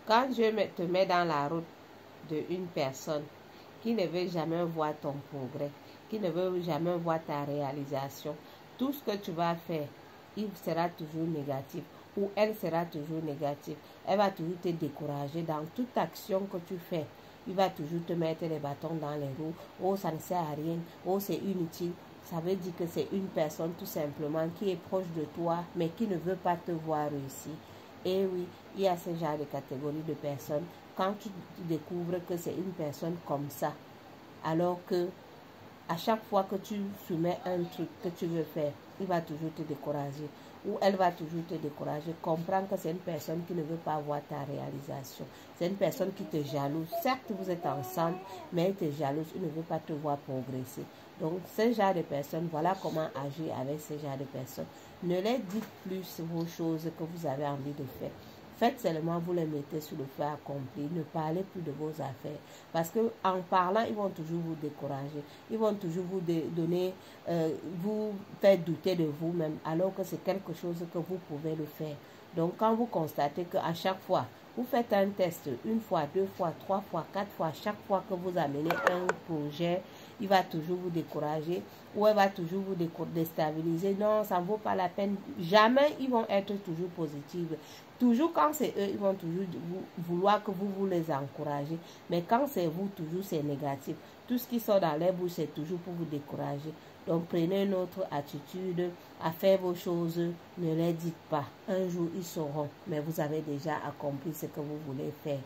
Quand Dieu te met dans la route d'une personne qui ne veut jamais voir ton progrès, qui ne veut jamais voir ta réalisation, tout ce que tu vas faire, il sera toujours négatif ou elle sera toujours négative. Elle va toujours te décourager dans toute action que tu fais. Il va toujours te mettre les bâtons dans les roues. Oh, ça ne sert à rien. Oh, c'est inutile. Ça veut dire que c'est une personne tout simplement qui est proche de toi, mais qui ne veut pas te voir réussir. Et oui, il y a ce genre de catégorie de personnes. Quand tu découvres que c'est une personne comme ça, alors que à chaque fois que tu soumets un truc que tu veux faire, il va toujours te décourager ou elle va toujours te décourager. Comprends que c'est une personne qui ne veut pas voir ta réalisation. C'est une personne qui te jalouse. Certes, vous êtes ensemble, mais elle te jalouse. Elle ne veut pas te voir progresser. Donc, ce genre de personnes, voilà comment agir avec ce genre de personnes. Ne les dites plus vos choses que vous avez envie de faire. Faites seulement, vous les mettez sur le feu accompli. Ne parlez plus de vos affaires. Parce que en parlant, ils vont toujours vous décourager. Ils vont toujours vous donner, vous faire douter de vous-même. Alors que c'est quelque chose que vous pouvez le faire. Donc, quand vous constatez qu'à chaque fois, vous faites un test, une fois, deux fois, trois fois, quatre fois, chaque fois que vous amenez un projet, il va toujours vous décourager ou elle va toujours vous déstabiliser. Non, ça ne vaut pas la peine. Jamais ils vont être toujours positifs. Toujours quand c'est eux, ils vont toujours vouloir que vous les encouragez. Mais quand c'est vous, toujours c'est négatif. Tout ce qui sort dans les bouches, c'est toujours pour vous décourager. Donc prenez une autre attitude à faire vos choses. Ne les dites pas. Un jour, ils sauront. Mais vous avez déjà accompli ce que vous voulez faire.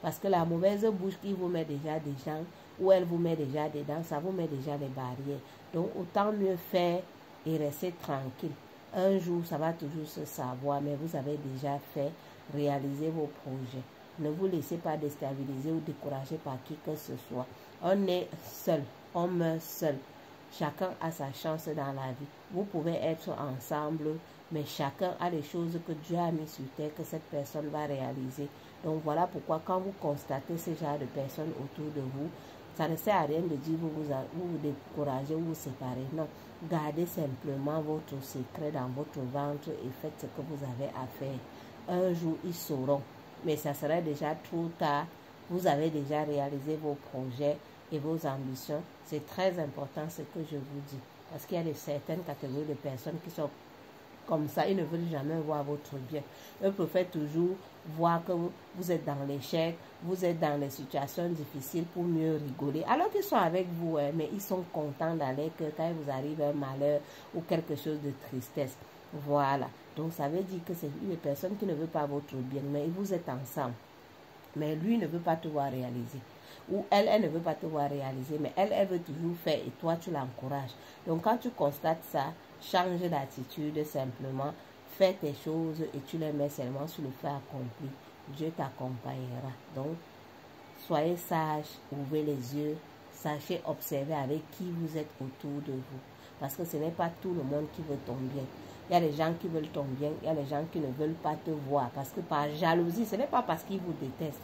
Parce que la mauvaise bouche qui vous met déjà des gens, ou elle vous met déjà dedans, ça vous met déjà des barrières. Donc autant mieux faire et rester tranquille. Un jour, ça va toujours se savoir, mais vous avez déjà fait réaliser vos projets. Ne vous laissez pas déstabiliser ou décourager par qui que ce soit. On est seul, on meurt seul. Chacun a sa chance dans la vie. Vous pouvez être ensemble, mais chacun a les choses que Dieu a mis sur terre que cette personne va réaliser. Donc voilà pourquoi quand vous constatez ce genre de personnes autour de vous, ça ne sert à rien de dire vous découragez ou vous séparez. Non, gardez simplement votre secret dans votre ventre et faites ce que vous avez à faire. Un jour, ils sauront. Mais ça serait déjà trop tard. Vous avez déjà réalisé vos projets et vos ambitions. C'est très important ce que je vous dis. Parce qu'il y a certaines catégories de personnes qui sont comme ça, ils ne veulent jamais voir votre bien. Eux préfèrent toujours voir que vous êtes dans l'échec, vous êtes dans les situations difficiles pour mieux rigoler. Alors qu'ils sont avec vous, mais ils sont contents d'aller que quand il vous arrive un malheur ou quelque chose de tristesse. Voilà. Donc ça veut dire que c'est une personne qui ne veut pas votre bien, mais vous êtes ensemble. Mais lui ne veut pas te voir réaliser. Ou elle ne veut pas te voir réaliser, mais elle veut toujours faire et toi tu l'encourages. Donc quand tu constates ça, change d'attitude simplement, fais tes choses et tu les mets seulement sur le feu accompli. Dieu t'accompagnera. Donc, soyez sages, ouvrez les yeux, sachez observer avec qui vous êtes autour de vous. Parce que ce n'est pas tout le monde qui veut ton bien. Il y a des gens qui veulent ton bien, il y a des gens qui ne veulent pas te voir. Parce que par jalousie, ce n'est pas parce qu'ils vous détestent.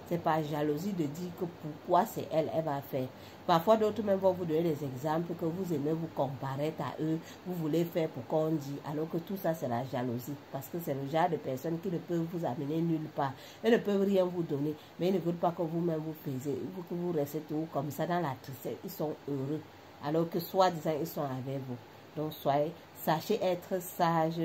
C'est par jalousie de dire que pourquoi c'est elle va faire. Parfois, d'autres même vont vous donner des exemples que vous aimez vous comparer à eux. Vous voulez faire pour qu'on dit. Alors que tout ça, c'est la jalousie. Parce que c'est le genre de personnes qui ne peuvent vous amener nulle part. Elles ne peuvent rien vous donner. Mais ils ne veulent pas que vous-même vous faisiez. Que vous restez tout comme ça dans la tristesse. Ils sont heureux. Alors que soi-disant, ils sont avec vous. Donc, sachez être sage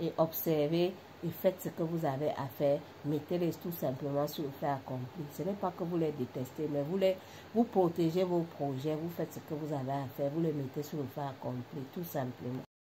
et observez et faites ce que vous avez à faire. Mettez-les tout simplement sur le feu accompli. Ce n'est pas que vous les détestez, mais vous protégez vos projets, vous faites ce que vous avez à faire, vous les mettez sur le feu accompli, tout simplement.